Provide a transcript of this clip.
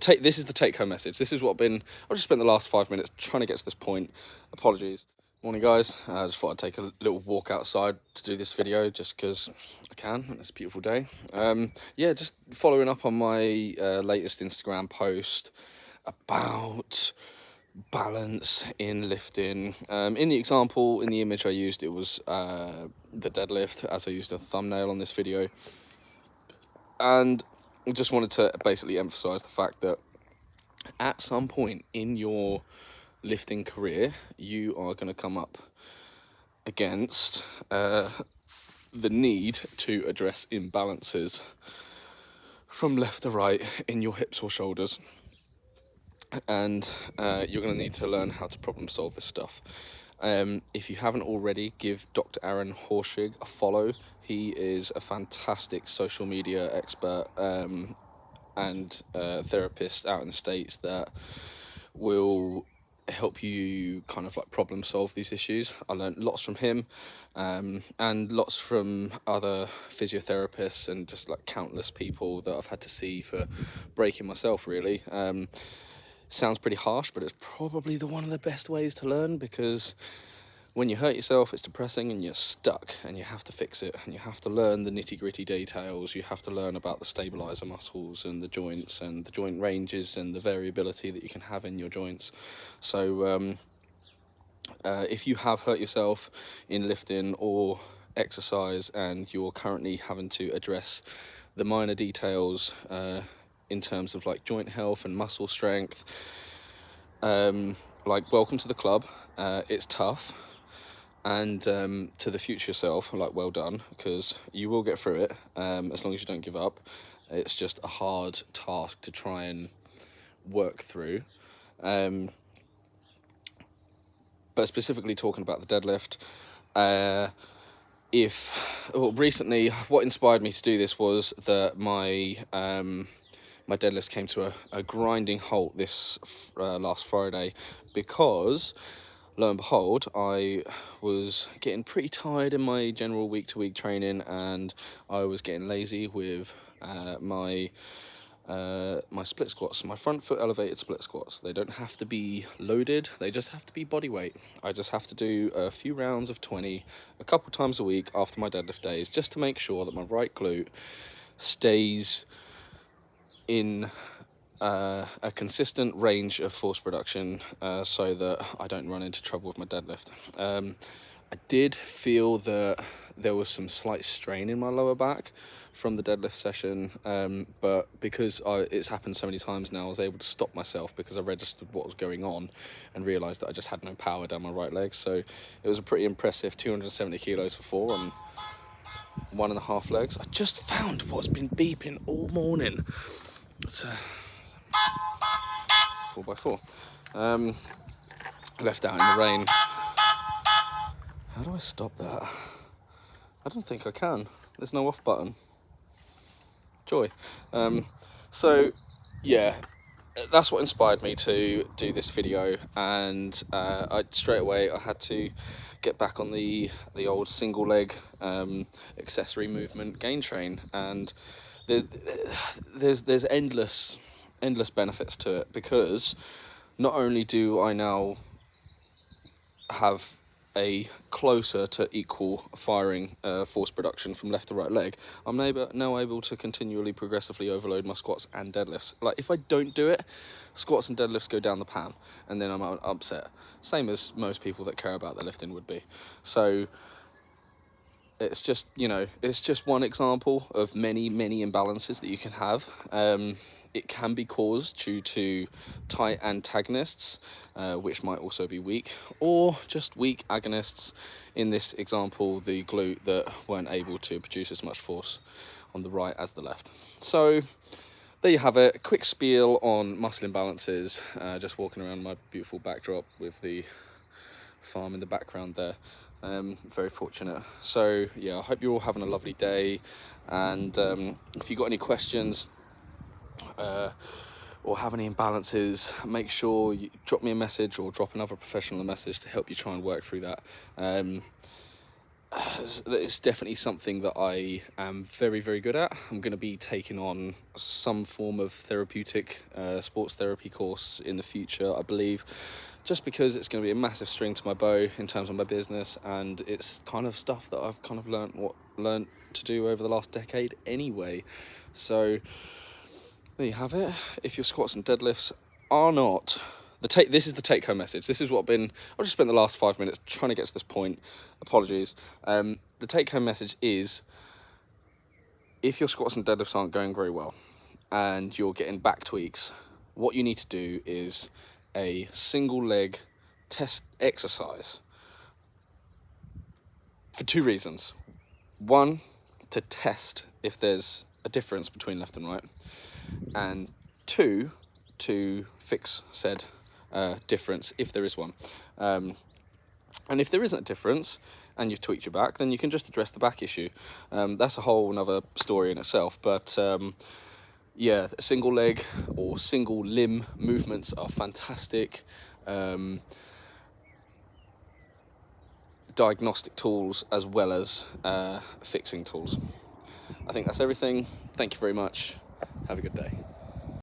this is the take-home message. This is what I've just spent the last 5 minutes trying to get to this point. Apologies. Morning, guys. I just thought I'd take a little walk outside to do this video just because I can. It's a beautiful day. Yeah, just following up on my latest Instagram post about balance in lifting. In the example, in the image I used, it was the deadlift, as I used a thumbnail on this video. And I just wanted to basically emphasize the fact that at some point in your lifting career, you are going to come up against the need to address imbalances from left to right in your hips or shoulders. And you're going to need to learn how to problem solve this stuff. If you haven't already, give Dr. Aaron Horschig a follow. He is a fantastic social media expert and therapist out in the States that will help you kind of like problem solve these issues. I learned lots from him and lots from other physiotherapists and just like countless people that I've had to see for breaking myself, really. Sounds pretty harsh, but it's probably one of the best ways to learn, because when you hurt yourself, it's depressing and you're stuck and you have to fix it, and you have to learn the nitty-gritty details. You have to learn about the stabilizer muscles and the joints and the joint ranges and the variability that you can have in your joints. So if you have hurt yourself in lifting or exercise and you're currently having to address the minor details in terms of like joint health and muscle strength, like, welcome to the club. It's tough. And to the future self, like, well done, because you will get through it as long as you don't give up. It's just a hard task to try and work through. But specifically talking about the deadlift, recently what inspired me to do this was that my deadlifts came to a grinding halt this last Friday, because lo and behold, I was getting pretty tired in my general week-to-week training, and I was getting lazy with my split squats, my front foot elevated split squats. They don't have to be loaded, they just have to be body weight. I just have to do a few rounds of 20 a couple times a week after my deadlift days, just to make sure that my right glute stays in a consistent range of force production, so that I don't run into trouble with my deadlift. I did feel that there was some slight strain in my lower back from the deadlift session, but because it's happened so many times now, I was able to stop myself because I registered what was going on and realised that I just had no power down my right leg. So it was a pretty impressive 270 kilos for 4 on 1.5 legs. I just found what's been beeping all morning. It's a 4x4 left out in the rain. How do I stop that? I don't think I can. There's no off button. Joy. So yeah, that's what inspired me to do this video, and straight away I had to get back on the old single leg accessory movement gain train, and there's endless benefits to it, because not only do I now have a closer to equal firing force production from left to right leg, I'm now able to continually progressively overload my squats and deadlifts. Like, if I don't do it, squats and deadlifts go down the pan, and then I'm upset, same as most people that care about their lifting would be. So it's just, it's just one example of many imbalances that you can have. It can be caused due to tight antagonists, which might also be weak, or just weak agonists. In this example, the glute that weren't able to produce as much force on the right as the left. So there you have it, a quick spiel on muscle imbalances, just walking around my beautiful backdrop with the farm in the background there. Very fortunate. So yeah, I hope you're all having a lovely day, and if you've got any questions or have any imbalances, make sure you drop me a message or drop another professional a message to help you try and work through that. it's definitely something that I am very, very good at. I'm going to be taking on some form of therapeutic sports therapy course in the future, I believe, just because it's going to be a massive string to my bow in terms of my business, and it's kind of stuff that I've kind of learned to do over the last decade anyway. So there you have it. If your squats and deadlifts are not this is the take-home message. This is what I've just spent the last 5 minutes trying to get to this point. Apologies. The take-home message is, if your squats and deadlifts aren't going very well and you're getting back tweaks, what you need to do is a single leg test exercise for 2 reasons. One, to test if there's a difference between left and right, and 2, to fix said difference if there is one. And if there isn't a difference and you've tweaked your back, then you can just address the back issue. That's a whole another story in itself, but yeah, single leg or single limb movements are fantastic diagnostic tools as well as fixing tools. I think that's everything. Thank you very much. Have a good day.